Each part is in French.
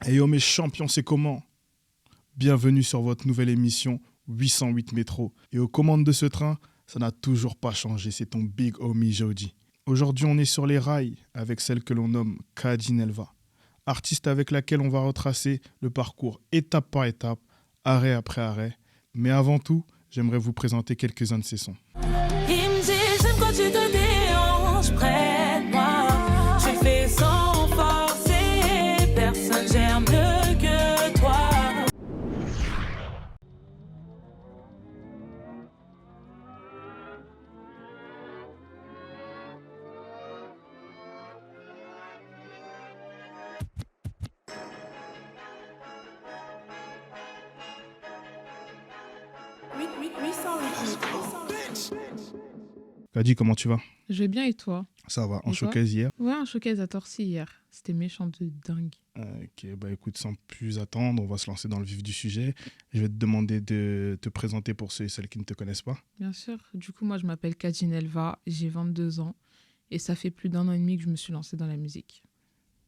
Hey yo mes champions, c'est comment? Bienvenue sur votre nouvelle émission 808 Métro. Et aux commandes de ce train, ça n'a toujours pas changé, c'est ton big homie Jody. Aujourd'hui, on est sur les rails avec celle que l'on nomme Kadinelva, artiste avec laquelle on va retracer le parcours étape par étape, arrêt après arrêt. Mais avant tout, j'aimerais vous présenter quelques-uns de ses sons. Il me dit j'aime quand tu te déhanches près de moi. Tu fais sans forcer, personne gère mieux que toi. Kadi, comment tu vas? Je vais bien et toi? Ça va, en Et toi? showcase hier. Ouais, un showcase à Torcy hier. C'était méchant de dingue. Ok, bah écoute, sans plus attendre, on va se lancer dans le vif du sujet. Je vais te demander de te présenter pour ceux et celles qui ne te connaissent pas. Bien sûr. Du coup, moi, je m'appelle Kadinelva, j'ai 22 ans. Et ça fait plus d'1 an et demi que je me suis lancée dans la musique.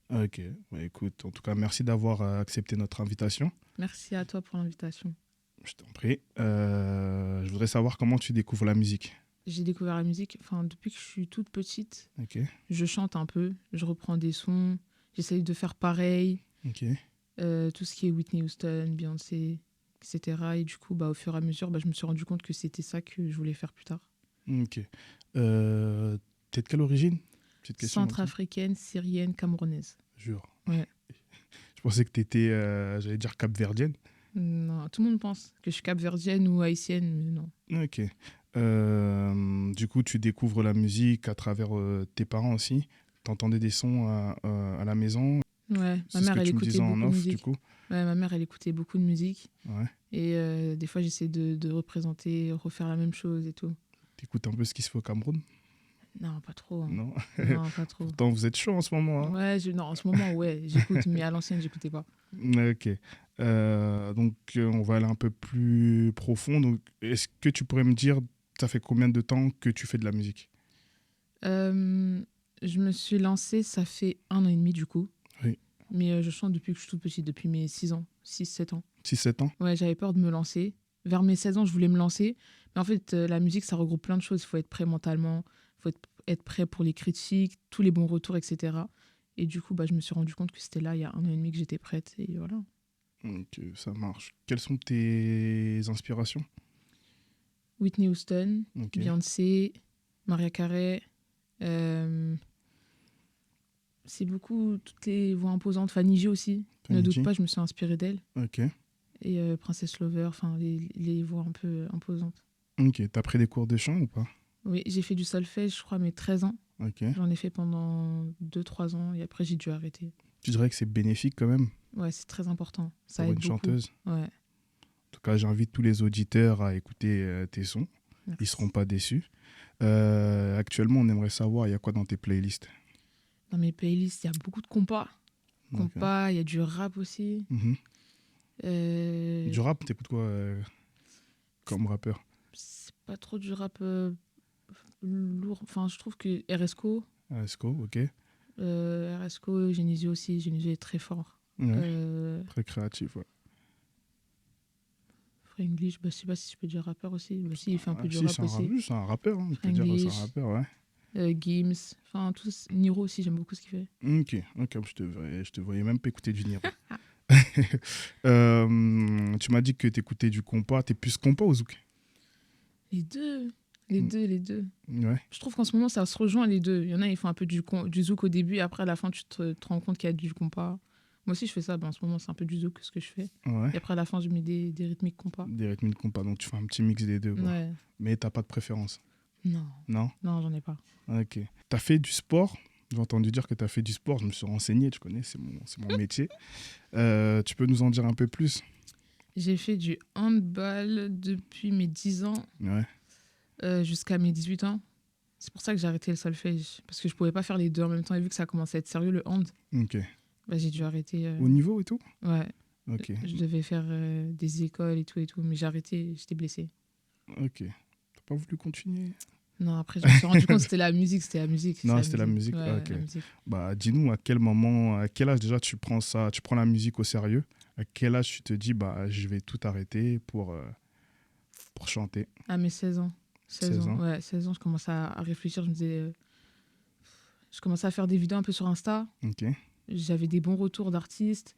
Ok, bah écoute, en tout cas, merci d'avoir accepté notre invitation. Merci à toi pour l'invitation. Je t'en prie. Je voudrais savoir comment tu découvres la musique. J'ai découvert la musique depuis que je suis toute petite. Ok, Je chante un peu, je reprends des sons, j'essaye de faire pareil. ok, Tout ce qui est Whitney Houston, Beyoncé, etc. Et du coup, au fur et à mesure, je me suis rendu compte que c'était ça que je voulais faire plus tard. ok. T'es de quelle origine? Petite question. Centrafricaine, syrienne, camerounaise. Jure. Ouais. Je pensais que t'étais, j'allais dire capverdienne. Non, tout le monde pense que je suis capverdienne ou haïtienne, mais non. Ok. Du coup, tu découvres la musique à travers tes parents aussi. T'entendais des sons à la maison. Ouais, C'est ma ce mère, que elle tu me écoutait disais en beaucoup de off, musique. du coup. Ouais, ma mère, elle écoutait beaucoup de musique. Ouais. Et des fois, j'essaie de représenter, refaire la même chose et tout. T'écoutes un peu ce qui se fait au Cameroun? Non, pas trop. Hein. Non. Non, pas trop. Pourtant, vous êtes chaud en ce moment. Hein. Ouais, non, en ce moment, ouais, j'écoute, mais à l'ancienne, j'écoutais pas. Ok. Donc, on va aller un peu plus profond. Donc, est-ce que tu pourrais me dire, ça fait combien de temps que tu fais de la musique? Je me suis lancée, ça fait 1 an et demi du coup. Oui. Mais je chante depuis que je suis toute petite, depuis mes 6 ans, 6-7 ans. 6-7 ans? Ouais, j'avais peur de me lancer. Vers mes 16 ans, je voulais me lancer. Mais en fait, la musique, ça regroupe plein de choses. Il faut être prêt mentalement, il faut être prêt pour les critiques, tous les bons retours, etc. Et du coup, je me suis rendu compte que c'était là, il y a 1 an et demi, que j'étais prête. Et voilà. Ok, ça marche. Quelles sont tes inspirations? Whitney Houston, Ok. Beyoncé, Mariah Carey. C'est beaucoup toutes les voix imposantes. Fanny J aussi. Ne Fanny doute J. pas, je me suis inspirée d'elle. Ok. Et Princess Lover, les voix un peu imposantes. Ok. T'as pris des cours de chant ou pas? Oui, j'ai fait du solfège, je crois, mes 13 ans. Ok. J'en ai fait pendant 2-3 ans et après, j'ai dû arrêter. Tu dirais que c'est bénéfique quand même Ouais, c'est très important. Ça pour aide une beaucoup. chanteuse? Ouais. En tout cas, j'invite tous les auditeurs à écouter tes sons. Merci. Ils ne seront pas déçus. Actuellement, on aimerait savoir, il y a quoi dans tes playlists? Dans mes playlists, il y a beaucoup de compas. Ok. Compas, il y a du rap aussi. Mhm. Euh, Du rap, t'écoutes quoi comme rappeur? C'est pas trop du rap lourd. Enfin, je trouve que RSCO, Esco, ok. RSCO, Genesio aussi. Genesio est très fort. Ouais, très créatif, ouais. Free English, je sais pas si je peux dire rappeur aussi. Si, il fait un peu du Si, rap c'est un, aussi. c'est un rappeur, hein, on peut dire que c'est un rappeur, ouais. Gims, enfin tous. Niro aussi, j'aime beaucoup ce qu'il fait. Ok, je te voyais même pas écouter du Niro. Tu m'as dit que t'écoutais du compas. T'es plus compas ou zouk? Les deux. Les deux. Ouais. Je trouve qu'en ce moment, ça se rejoint les deux. Il y en a, ils font un peu du zouk au début, et après, à la fin, tu te rends compte qu'il y a du compas. Moi aussi, je fais ça. En ce moment, c'est un peu du zouk ce que je fais. Ouais. Et après, à la fin, je mets des rythmiques compas. Des rythmes de compas, donc tu fais un petit mix des deux. Quoi. Ouais. Mais t'as pas de préférence? Non. Non? Non, j'en ai pas. Ok. T'as fait du sport? J'ai entendu dire que t'as fait du sport. Je me suis renseigné, tu connais, c'est mon métier. Tu peux nous en dire un peu plus? J'ai fait du handball depuis mes 10 ans Ouais. jusqu'à mes 18 ans. C'est pour ça que j'ai arrêté le solfège. Parce que je pouvais pas faire les deux en même temps. Et vu que ça commençait à être sérieux, le hand, Ok. j'ai dû arrêter. Au niveau et tout? Ouais. Ok. Je devais faire des écoles et tout. Mais j'ai arrêté, j'étais blessée. Ok. T'as pas voulu continuer? Non, après, je me suis rendu compte que c'était la musique. Non, c'était la musique. Ouais, Ah, ok. la musique. Bah, dis-nous à quel moment, à quel âge déjà tu prends la musique au sérieux? À quel âge tu te dis, bah, je vais tout arrêter pour chanter? À mes 16 ans. 16 ans. Ouais, 16 ans, je commençais à réfléchir. Je me disais, je commençais à faire des vidéos un peu sur Insta. Ok, J'avais des bons retours d'artistes.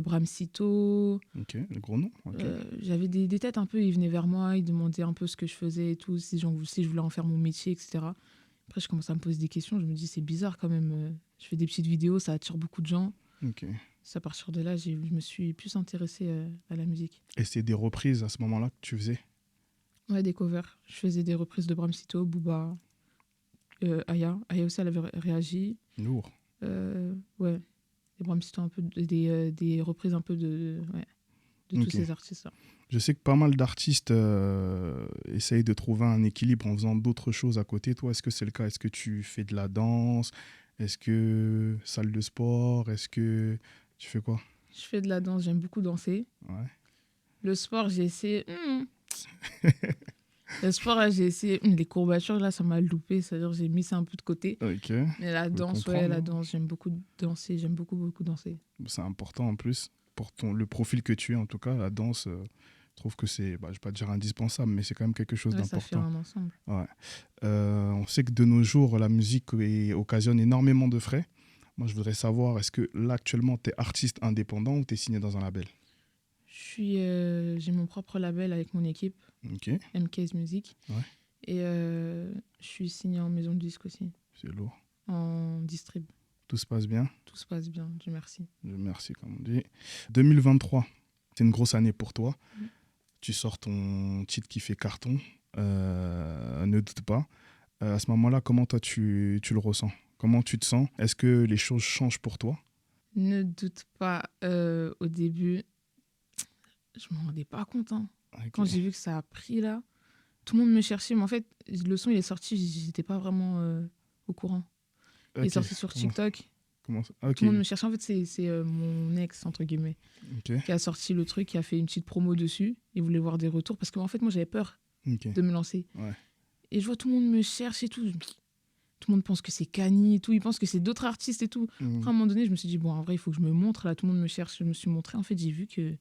Bramsito. ok, le gros nom. Ok. J'avais des têtes un peu, ils venaient vers moi, ils demandaient un peu ce que je faisais et tout, si je voulais en faire mon métier, etc. Après, je commençais à me poser des questions, je me dis, c'est bizarre quand même. Je fais des petites vidéos, ça attire beaucoup de gens. Ok. C'est à partir de là, je me suis plus intéressée à la musique. Et c'était des reprises à ce moment-là que tu faisais? Ouais, des covers. Je faisais des reprises de Bramsito, Booba, Aya. Aya aussi, elle avait réagi. Lourd. Ouais, des Bramsito un peu, des reprises un peu de tous Ok. ces artistes-là. Je sais que pas mal d'artistes essayent de trouver un équilibre en faisant d'autres choses à côté. Toi, est-ce que c'est le cas? Est-ce que tu fais de la danse? Est-ce que salle de sport? Est-ce que tu fais quoi? Je fais de la danse, j'aime beaucoup danser. Ouais. Le sport, j'ai essayé. Le sport, là, j'ai essayé. Les courbatures, là, ça m'a loupé. C'est-à-dire, j'ai mis ça un peu de côté. Ok. Mais la peux danse, comprendre, la hein. danse, j'aime beaucoup danser. J'aime beaucoup, beaucoup danser. C'est important en plus pour le profil que tu es. En tout cas, la danse, je trouve que c'est, bah, je vais pas dire indispensable, mais c'est quand même quelque chose Ouais, ça fait d'important. un ensemble. Ouais. On sait que de nos jours, la musique occasionne énormément de frais. Moi, je voudrais savoir, est-ce que là, actuellement, tu es artiste indépendant ou tu es signé dans un label? J'ai mon propre label avec mon équipe, Ok, MK's Music. Ouais. Et je suis signée en maison de disque aussi, c'est lourd. en distrib. Tout se passe bien. Tout se passe bien, Dieu merci. Merci, comme on dit. 2023, c'est une grosse année pour toi. Tu sors ton titre qui fait carton, ne doute pas. À ce moment-là, comment toi, tu le ressens? Comment tu te sens? Est-ce que les choses changent pour toi? Ne doute pas, au début, je m'en rendais pas compte. Hein. Ok. Quand j'ai vu que ça a pris là, tout le monde me cherchait. Mais en fait, le son, il est sorti, j'étais pas vraiment au courant. Il est Ok. sorti sur TikTok. Comment ça? Ok. Tout le monde me cherchait. En fait, c'est mon ex, entre guillemets, Ok. qui a sorti le truc, qui a fait une petite promo dessus. Il voulait voir des retours. Parce qu'en fait, moi, j'avais peur Ok. de me lancer. Ouais. Et je vois tout le monde me cherche et tout. Tout le monde pense que c'est Kanye et tout. Ils pensent que c'est d'autres artistes et tout. Mhm. Après, à un moment donné, je me suis dit, bon, en vrai, il faut que je me montre. Là, tout le monde me cherche. Je me suis montrée. En fait, j'ai vu que,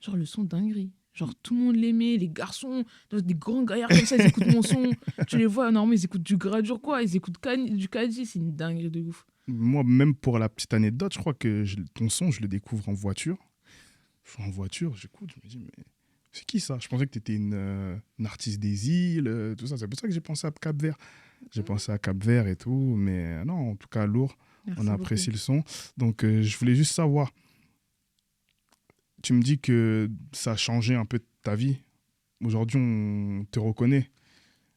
genre, le son dinguerie. Genre, tout le monde l'aimait. Les garçons, des grands gaillards comme ça, ils écoutent mon son. Tu les vois, normalement, ils écoutent du Gradure, quoi. Ils écoutent du Kanye. C'est une dinguerie de ouf. Moi, même pour la petite anecdote, je crois que ton son, je le découvre en voiture. Je suis en voiture, j'écoute, je me dis, mais c'est qui ça? Je pensais que tu étais une artiste des îles, tout ça. C'est pour ça que j'ai pensé à Cap-Vert. J'ai pensé à Cap-Vert et tout, mais non, en tout cas, lourd. Merci On beaucoup. apprécie le son. Donc, je voulais juste savoir, tu me dis que ça a changé un peu ta vie. Aujourd'hui, on te reconnaît.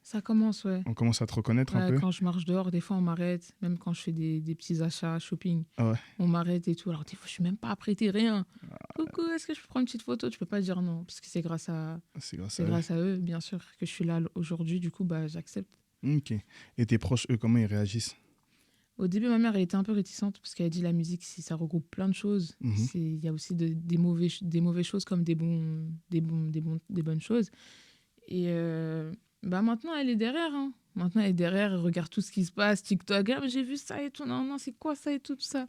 Ça commence, ouais. On commence à te reconnaître un Ouais, peu. quand je marche dehors, des fois, on m'arrête. Même quand je fais des petits achats shopping, Ah ouais. on m'arrête et tout. Alors, des fois, je suis même pas apprêtée, rien. Coucou, est-ce que je peux prendre une petite photo? Tu peux pas dire non, parce que c'est grâce à C'est grâce C'est à eux. grâce à eux, bien sûr, que je suis là aujourd'hui. Du coup, bah, j'accepte. Ok. Et tes proches, eux, comment ils réagissent? Au début, ma mère, elle était un peu réticente parce qu'elle a dit la musique, ça regroupe plein de choses. Mhm. Il y a aussi des mauvaises choses comme des bonnes choses. Et bah, maintenant, elle est derrière. Hein. Maintenant, elle est derrière, elle regarde tout ce qui se passe, TikTok. Ah, mais j'ai vu ça et tout. Non, non, c'est quoi ça et tout ça.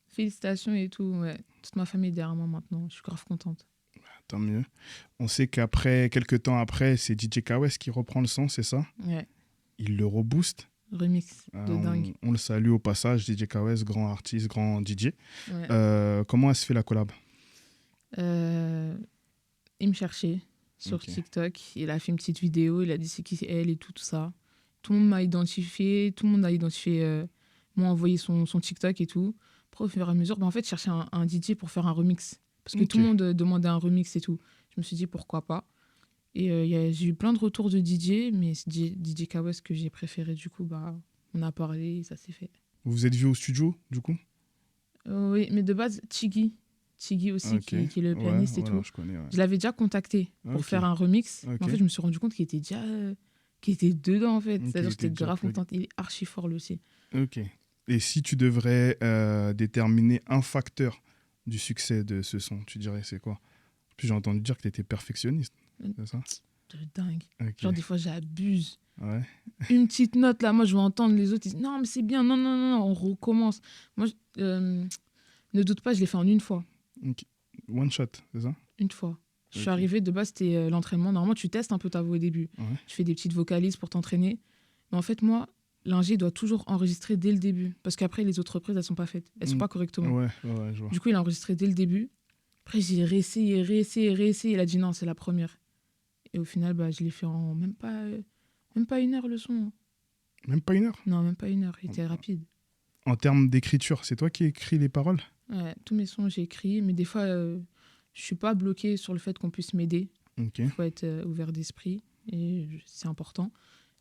Félicitations et tout. Ouais. Toute ma famille est derrière moi maintenant. Je suis grave contente. Tant mieux. On sait qu'après, quelques temps après, c'est DJ Kawes qui reprend le son, c'est ça? Ouais. Il le rebooste. Remix de dingue. On le salue au passage, DJ Kawes, grand artiste, grand DJ. Ouais. Comment elle se fait la collab? Il me cherchait sur Ok. TikTok. Il a fait une petite vidéo. Il a dit c'est qui c'est elle et tout ça. Tout le monde m'a identifié. Tout le monde a identifié. M'a envoyé son TikTok et tout. Après, au fur et à mesure, en fait, je cherchais un DJ pour faire un remix. Parce que Ok. tout le monde demandait un remix et tout. Je me suis dit pourquoi pas. Et j'ai eu plein de retours de DJ, mais c'est DJ Kawes que j'ai préféré. Du coup, bah, on a parlé et ça s'est fait. Vous vous êtes vus au studio, du coup? Oui, mais de base, Tiggy aussi, Ok. qui est le pianiste et voilà, tout. je connais. Ouais. Je l'avais déjà contacté pour Ok. faire un remix. Ok. Mais en fait, je me suis rendu compte qu'il était déjà qu'il était dedans, en fait. Ok, il C'est-à-dire que était j'étais déjà grave plug. contente. Il est archi fort, lui aussi. Ok. Et si tu devrais déterminer un facteur du succès de ce son, tu dirais c'est quoi? Puis j'ai entendu dire que tu étais perfectionniste, c'est ça? De dingue. Ok. Genre, des fois, j'abuse. Ouais. Une petite note, là, moi, je vais entendre les autres, ils disent, non, mais c'est bien, non, non, non, non, on recommence. Moi, ne doute pas, je l'ai fait en une fois. Ok. One shot, c'est ça? Une fois. Je suis Ok. arrivée, de base, c'était l'entraînement. Normalement, tu testes un peu ta voix au début. Ouais. Tu fais des petites vocalises pour t'entraîner. Mais en fait, moi, l'ingé doit toujours enregistrer dès le début. Parce qu'après, les autres reprises, elles sont pas faites. Elles sont pas correctement. Ouais, je vois. Du coup, il a enregistré dès le début. Après, j'ai réessayé. Il a dit non, c'est la première. Et au final, bah, je l'ai fait en même pas une heure le son. Même pas 1 heure? Non, même pas une heure. Il était rapide. En termes d'écriture, c'est toi qui écris les paroles? Ouais, tous mes sons, j'ai écrit. Mais des fois, je suis pas bloquée sur le fait qu'on puisse m'aider. Ok. Il faut être ouvert d'esprit. Et c'est important.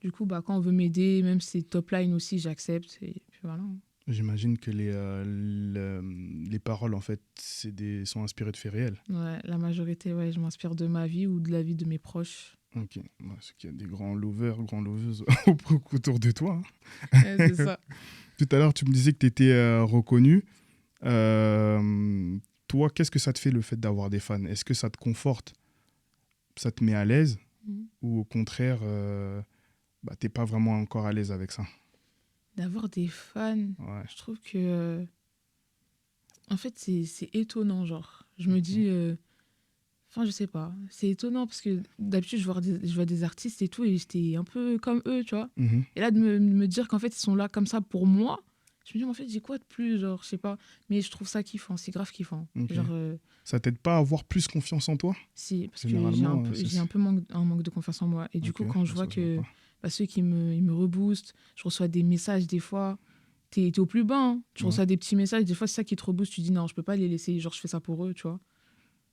Du coup, bah, quand on veut m'aider, même si c'est top line aussi, j'accepte. Et puis voilà. J'imagine que les paroles, en fait, sont inspirées de faits réels. Ouais, la majorité, ouais, je m'inspire de ma vie ou de la vie de mes proches. Ok. Ouais, c'est qu'il y a des grands lovers, grands loveuses autour de toi. Ouais, c'est ça. Tout à l'heure, tu me disais que tu étais reconnu. Toi, qu'est-ce que ça te fait le fait d'avoir des fans? Est-ce que ça te conforte? Ça te met à l'aise? Ou au contraire, t'es pas vraiment encore à l'aise avec ça? D'avoir des fans, Ouais. je trouve que... en fait, c'est étonnant, genre. Je me dis... Enfin, je sais pas. C'est étonnant parce que d'habitude, je vois des artistes et tout et j'étais un peu comme eux, tu vois. Mhm. Et là, de me dire qu'en fait, ils sont là comme ça pour moi, je me dis, mais en fait, j'ai quoi de plus, genre, je sais pas. Mais je trouve ça kiffant, c'est grave kiffant. Ok. Genre, Ça t'aide pas à avoir plus confiance en toi? si, parce que Généralement, j'ai un peu un manque de confiance en moi. Et du Ok, coup, quand je ça vois se que voit pas. ceux qui me reboostent, je reçois des messages des fois, t'es au plus bas, hein. Tu Ouais. reçois des petits messages, des fois, c'est ça qui te rebooste, tu dis, non, je peux pas les laisser, genre, je fais ça pour eux, tu vois.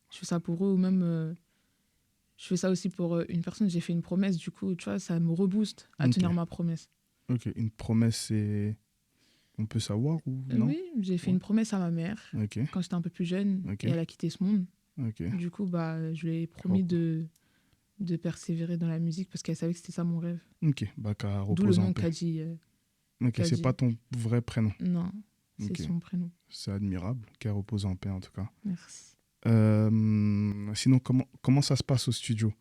Je fais ça pour eux, ou même, je fais ça aussi pour une personne, j'ai fait une promesse, du coup, tu vois, ça me rebooste à Ok. tenir ma promesse. Ok, une promesse, c'est... On peut savoir ou non? Oui, j'ai fait Ouais. une promesse à ma mère Ok, quand j'étais un peu plus jeune Ok. et elle a quitté ce monde. ok. Du coup, bah, je lui ai promis Oh. de persévérer dans la musique parce qu'elle savait que c'était ça mon rêve. Ok, qu'à D'où le reposer en nom paix. Kadi. Ok, c'est Kadi. pas ton vrai prénom. Non, c'est Ok. son prénom. C'est admirable, qu'à reposer en paix en tout cas. Merci. Sinon, comment ça se passe au studio?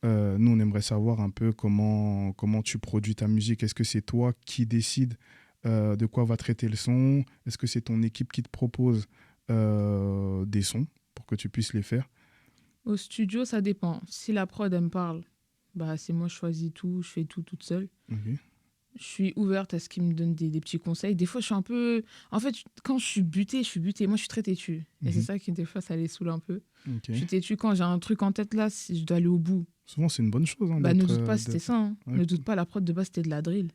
Nous, on aimerait savoir un peu comment tu produis ta musique. Est-ce que c'est toi qui décides de quoi va traiter le son? Est-ce que c'est ton équipe qui te propose des sons pour que tu puisses les faire? Au studio, ça dépend. Si la prod, elle me parle, bah, c'est moi, je choisis tout, je fais tout toute seule. Ok. Je suis ouverte à ce qu'ils me donnent des petits conseils. Des fois, je suis un peu... En fait, quand je suis butée, je suis butée. Moi, je suis très têtue. Et c'est ça qui, des fois, ça les saoule un peu. Ok. Je suis têtue quand j'ai un truc en tête, là, si je dois aller au bout. Souvent, c'est une bonne chose. Hein, Bah, ne d'être, doute pas, c'était ça. Hein. Ouais. Ne doute pas, la prod de base, c'était de la drill.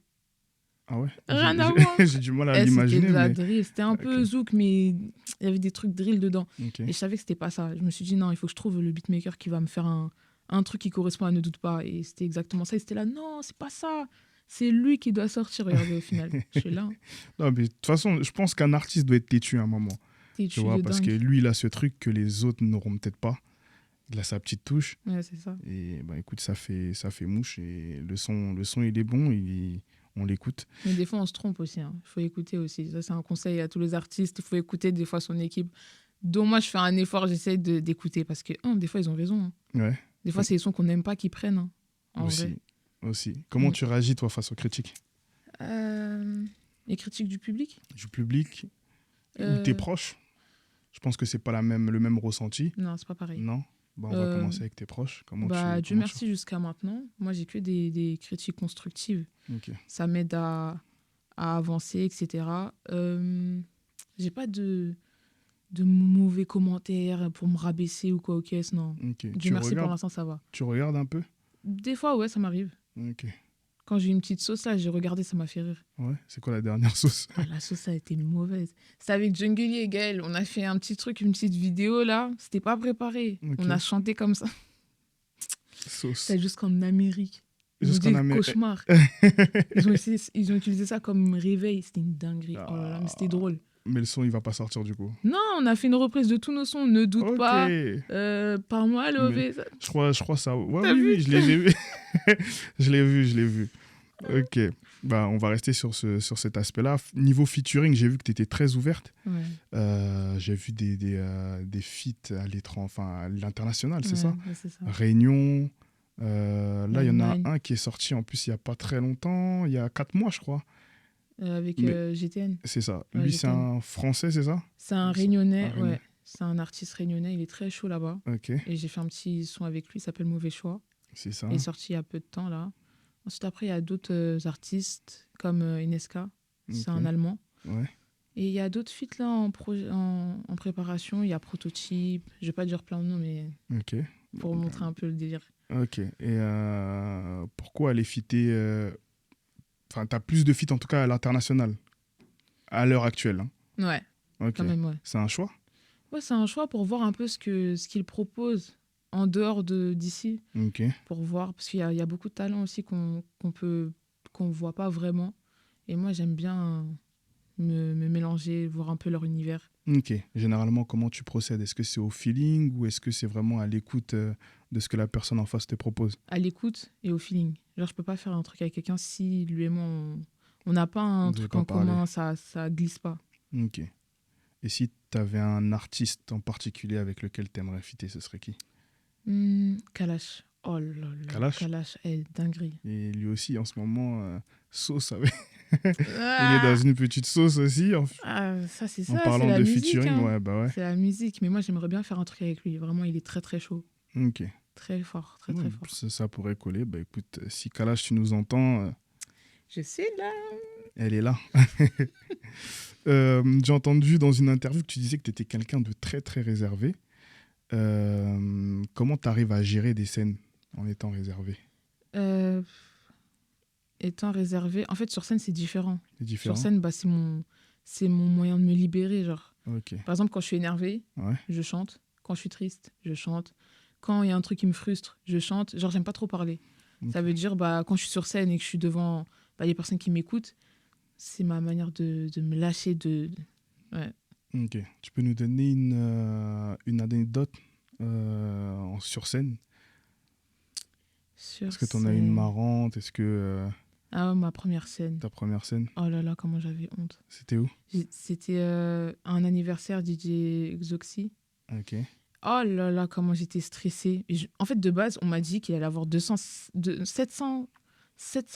Ah ouais? Rien J'ai- à j'ai- voir. J'ai du mal à C'était l'imaginer, de la mais... drill. C'était un peu Ok. zouk, mais il y avait des trucs drill dedans. Ok. Et je savais que c'était pas ça. Je me suis dit, non, il faut que je trouve le beatmaker qui va me faire un truc qui correspond à Ne doute pas. Et c'était exactement ça. Et c'était là, non, c'est pas ça. C'est lui qui doit sortir. Regardez, au final, je suis là. Hein. Non, mais de toute façon, je pense qu'un artiste doit être têtu à un moment. T'es Tu vois, de parce que dingue. lui, il a ce truc que les autres n'auront peut-être pas. Il a sa petite touche. Ouais, c'est ça. Et bah, écoute, ça fait mouche. Et le son, il est bon. On l'écoute. Mais des fois, on se trompe aussi. Il faut écouter aussi. Ça, c'est un conseil à tous les artistes. Il faut écouter des fois son équipe. Donc, moi, je fais un effort, j'essaie d'écouter. Parce que, des fois, ils ont raison. Hein. Ouais, Des fois, c'est les sons qu'on n'aime pas qu'ils prennent. Hein, en vrai. aussi. Comment Mm. tu réagis, toi, face aux critiques Les critiques du public du public ou Euh, tes proches? Je pense que c'est pas le même ressenti. Non, c'est pas pareil. Non? Bah, on va commencer avec tes proches. Dieu comment merci, jusqu'à maintenant. Moi, j'ai que des critiques constructives. Ok. Ça m'aide à avancer, etc. J'ai pas de mauvais commentaires pour me rabaisser ou quoi, ok, non. Ok. Dieu merci, pour l'instant, ça va. Tu regardes un peu? Des fois, ouais, ça m'arrive. Ok. Quand j'ai une petite sauce, là, j'ai regardé, ça m'a fait rire. Ouais. C'est quoi la dernière sauce? Ah, la sauce a été mauvaise. C'était avec Jungle et Gaël. On a fait un petit truc, une petite vidéo, là. C'était pas préparé. Ok. On a chanté comme ça. Sauce. C'était jusqu'en Amérique. Ils ont Jusqu'en dit Amérique. cauchemar. ils ont utilisé ça comme réveil. C'était une dinguerie. Oh là là, mais c'était drôle. Mais le son, il va pas sortir du coup. Non, on a fait une reprise de tous nos sons. Ne doute Ok. pas. Par moi, Lové. Je crois ça. Ouais, T'as oui, vu je l'ai vu. je l'ai vu. Ok. Bah, on va rester sur cet aspect-là. Niveau featuring, j'ai vu que tu étais très ouverte. Ouais. J'ai vu des feats à l'étranger, enfin à l'international, c'est ça? Ouais, c'est ça. Réunion, Là, il y en a Nine, un qui est sorti en plus il n'y a pas très longtemps, il y a 4 mois, je crois. avec Mais GTN. c'est ça. Ouais, Lui, c'est GTN. un Français, c'est ça? C'est un Un Réunionnais, Réunionnais. ouais. C'est un artiste réunionnais, il est très chaud là-bas. Ok, Et j'ai fait un petit son avec lui, il s'appelle Mauvais Choix. c'est ça. Il est sorti il y a peu de temps là. Ensuite, après, il y a d'autres artistes comme Ineska, c'est Ok. un Allemand. Ouais. Et il y a d'autres feats là en préparation. Il y a Prototype, je vais pas dire plein de noms, mais Ok. pour montrer un peu le délire. Ok. Et pourquoi aller fitter Enfin, tu as plus de feats en tout cas à l'international, à l'heure actuelle. Hein. Ouais, Ok. quand même, ouais. C'est un choix? Ouais, c'est un choix pour voir un peu ce qu'il propose en dehors d'ici, Ok. pour voir, parce qu'il y a beaucoup de talents aussi qu'on voit pas vraiment. Et moi, j'aime bien me mélanger, voir un peu leur univers. Ok. Généralement, comment tu procèdes? Est-ce que c'est au feeling ou est-ce que c'est vraiment à l'écoute de ce que la personne en face te propose? À l'écoute et au feeling. Genre, je peux pas faire un truc avec quelqu'un si lui et moi, on n'a pas un Vous avez truc pas en parlé. commun, ça glisse pas. Ok. Et si tu avais un artiste en particulier avec lequel tu aimerais fitter, ce serait qui? Kalash. Oh là là, Kalash? Kalash, dinguerie. Et lui aussi, en ce moment, sauce avec... Il est Ah, dans une petite sauce aussi. ça, c'est En ça, c'est parlant la de musique. featuring, Hein. ouais, bah ouais. C'est la musique. Mais moi, j'aimerais bien faire un truc avec lui. Vraiment, il est très, très chaud. Ok. Très fort, très, Ouais, très fort. ça pourrait coller. Bah écoute, si Kalash, tu nous entends, Je sais, là. elle est là. J'ai entendu dans une interview que tu disais que tu étais quelqu'un de très, très réservé. Comment tu arrives à gérer des scènes en étant réservé? Euh, Étant réservé. En fait, sur scène, c'est différent. C'est Sur différent? scène, bah, c'est mon moyen de me libérer. Genre. Ok. Par exemple, quand je suis énervée, Ouais. je chante. Quand je suis triste, je chante. Quand il y a un truc qui me frustre, je chante. Genre, j'aime pas trop parler. Ok. Ça veut dire, bah, quand je suis sur scène et que je suis devant les personnes qui m'écoutent, c'est ma manière de me lâcher. Ouais. Ok. Tu peux nous donner une anecdote sur scène? Sur Est-ce que tu en as une scène. marrante? Est-ce que Ah ouais, ma première scène. ta première scène, Oh là là, comment j'avais honte. c'était où? C'était un anniversaire DJ Xoxy. Ok. Oh là là, comment j'étais stressée. En fait, de base, on m'a dit qu'il allait avoir 700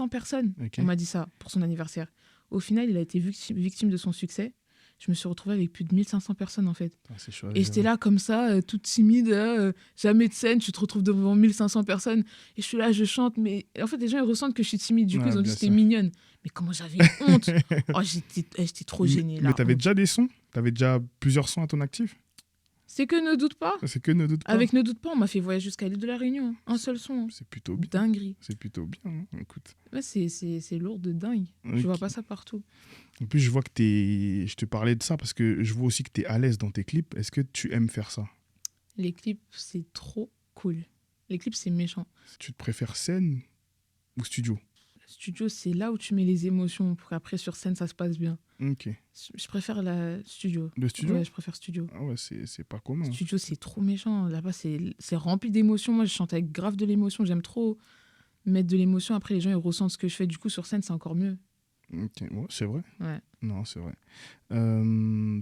personnes. Ok. On m'a dit ça pour son anniversaire. Au final, il a été victime de son succès. Je me suis retrouvée avec plus de 1500 personnes, en fait. Ah, c'est chaud à Et gérer. j'étais là, comme ça, toute timide, jamais de scène. Tu te retrouves devant 1500 personnes. Et je suis là, je chante. Mais en fait, les gens, ils ressentent que je suis timide. Du coup, Ouais, ils ont dit bien que c'était sûr. mignonne. Mais comment j'avais honte. Oh, j'étais trop gênée, là. Mais t'avais déjà des sons? T'avais déjà plusieurs sons à ton actif? C'est que Ne Doute Pas. C'est que ne doute pas. Avec Ne Doute Pas, on m'a fait voyager jusqu'à l'île de la Réunion. Un seul son. Hein. C'est plutôt bien. Dinguerie. C'est plutôt bien. Hein. Écoute. Ouais, c'est lourd de dingue. Ok. Je vois pas ça partout. En plus, je vois que je te parlais de ça parce que je vois aussi que tu es à l'aise dans tes clips. Est-ce que tu aimes faire ça? Les clips, c'est trop cool. Les clips, c'est méchant. Tu te préfères scène ou studio? Studio, c'est là où tu mets les émotions pour qu'après, sur scène, ça se passe bien. Ok. Je préfère la studio. Le studio? Ouais, je préfère studio. Ah ouais, c'est pas commun. Studio, c'est trop méchant. Là-bas, c'est rempli d'émotions. Moi, je chante avec grave de l'émotion. J'aime trop mettre de l'émotion. Après, les gens, ils ressentent ce que je fais. Du coup, sur scène, c'est encore mieux. Ok, ouais, c'est vrai. Ouais. Non, c'est vrai.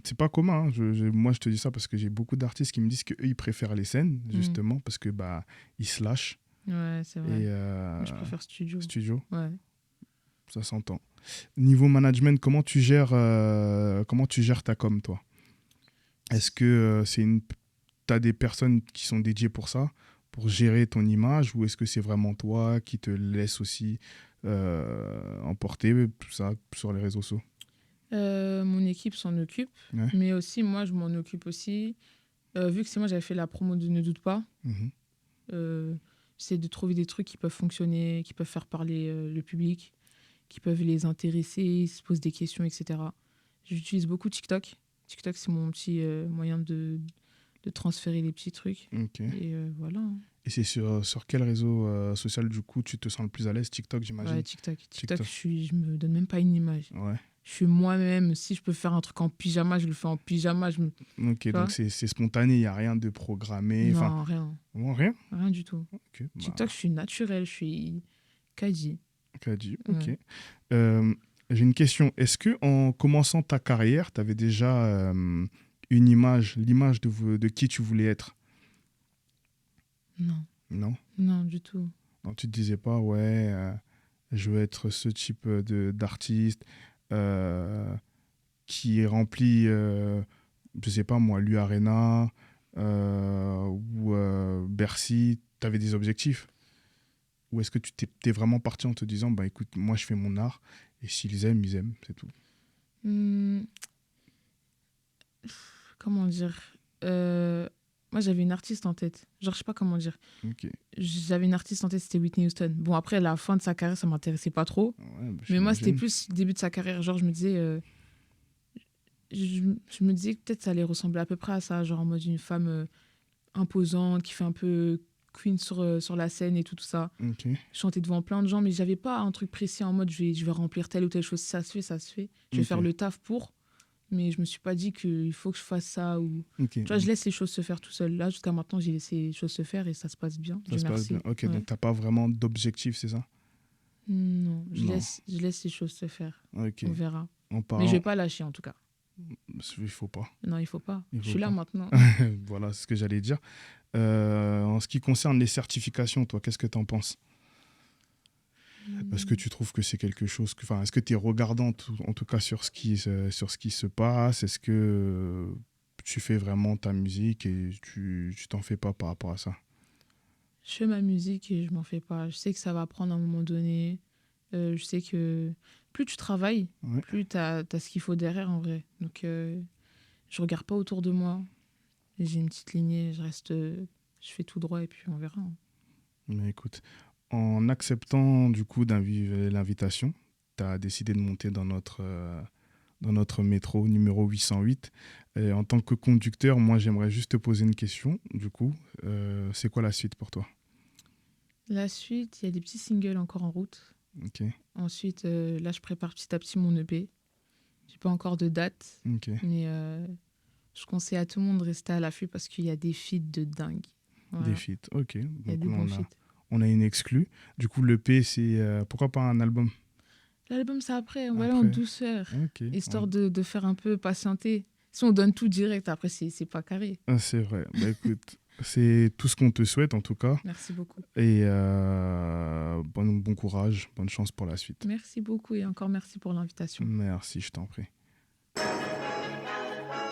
C'est pas commun. Hein. Moi, je te dis ça parce que j'ai beaucoup d'artistes qui me disent qu'eux, ils préfèrent les scènes, justement, parce que bah, ils se lâchent. Ouais, c'est vrai. Et Moi, je préfère studio. studio, Ouais. ça s'entend. Niveau management, comment tu gères ta com, toi? Est-ce que t'as des personnes qui sont dédiées pour ça, pour gérer ton image, ou est-ce que c'est vraiment toi qui te laisse aussi emporter tout ça sur les réseaux sociaux? Mon équipe s'en occupe, Ouais. mais aussi moi je m'en occupe aussi. Vu que c'est moi j'avais fait la promo de Ne Doute Pas, Mhm. j'essaie de trouver des trucs qui peuvent fonctionner, qui peuvent faire parler le public, qui peuvent les intéresser, ils se posent des questions, etc. J'utilise beaucoup TikTok. TikTok, c'est mon petit moyen de transférer les petits trucs. Ok. Et voilà. Et c'est sur quel réseau social, du coup, tu te sens le plus à l'aise? TikTok, j'imagine? Ouais, TikTok. TikTok. Je me donne même pas une image. Ouais. Je suis moi-même. Si je peux faire un truc en pyjama, je le fais en pyjama. Ok, vois donc c'est spontané, il n'y a rien de programmé. Non, Enfin, rien. vraiment rien? Rien du tout. Ok. Bah, TikTok, je suis naturelle, je suis Kaji. Kadi, ok. Ouais. J'ai une question. Est-ce que en commençant ta carrière, tu avais déjà l'image de qui tu voulais être? Non, Non? non, du tout. Donc, tu te disais pas, ouais, je veux être ce type d'artiste qui remplit, je sais pas moi, l'U-Arena ou Bercy. Tu avais des objectifs? Ou est-ce que tu t'es vraiment parti en te disant, bah écoute, moi je fais mon art et s'ils aiment, ils aiment, c'est tout. Hmm, comment dire? Moi, j'avais une artiste en tête. Genre, je sais pas comment dire. Ok. J'avais une artiste en tête, c'était Whitney Houston. Bon, après, la fin de sa carrière, ça m'intéressait pas trop. Ouais, bah, Mais moi, c'était j'imagine. plus le début de sa carrière. Genre, je me disais, je me disais que peut-être ça allait ressembler à peu près à ça. Genre, en mode une femme imposante, qui fait un peu queen sur la scène et tout ça. Ok. Chanter devant plein de gens, mais j'avais pas un truc précis en mode je vais remplir telle ou telle chose. Ça se fait, ça se fait. Je vais Ok. faire le taf pour. Mais je me suis pas dit qu'il faut que je fasse ça ou. Ok. Tu vois, je laisse les choses se faire tout seul. Là, jusqu'à maintenant, j'ai laissé les choses se faire et ça se passe bien. Ça Dieu se passe merci. bien. Ok, Ouais. donc t'as pas vraiment d'objectif, c'est ça? Non, Non. je laisse les choses se faire. Ok. On verra. En Mais parlant, je vais pas lâcher en tout cas. il faut pas. Non, il faut pas. Il Je faut suis là pas. maintenant. Voilà, c'est ce que j'allais dire. En ce qui concerne les certifications, toi, qu'est-ce que tu en penses? Est-ce que tu trouves que c'est quelque chose que, enfin, est-ce que tu es regardant en tout cas sur ce qui se passe? Est-ce que tu fais vraiment ta musique et tu t'en fais pas par rapport à ça? Je fais ma musique et je m'en fais pas. Je sais que ça va prendre à un moment donné. Je sais que plus tu travailles, Ouais. plus tu as ce qu'il faut derrière en vrai. Donc, je regarde pas autour de moi. J'ai une petite lignée, je fais tout droit et puis on verra. Mais écoute, en acceptant du coup l'invitation, tu as décidé de monter dans notre métro numéro 808. Et en tant que conducteur, moi j'aimerais juste te poser une question. Du coup, c'est quoi la suite pour toi? La suite, il y a des petits singles encore en route. Ok, Ensuite, là, je prépare petit à petit mon EP. J'ai pas encore de date, ok. mais je conseille à tout le monde de rester à l'affût parce qu'il y a des feats de dingue. Voilà. Des feats, ok. Il y a Donc des là, bons feats. on a une exclue. Du coup, le P, c'est pourquoi pas un album? L'album, c'est après. On va aller en Après. douceur, Ok. histoire de faire un peu patienter. Si on donne tout direct, après, c'est pas carré. Ah, c'est vrai. Bah écoute, c'est tout ce qu'on te souhaite en tout cas. Merci beaucoup. Et bon courage, bonne chance pour la suite. Merci beaucoup et encore merci pour l'invitation. Merci, je t'en prie. Y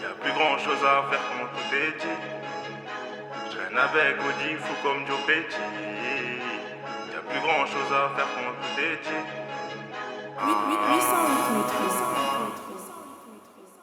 a plus grand chose à faire comme tout est dit. Je traîne avec Audi, fou comme Joe Petit. Y a plus grand chose à faire comme tout est dit. 808 métros.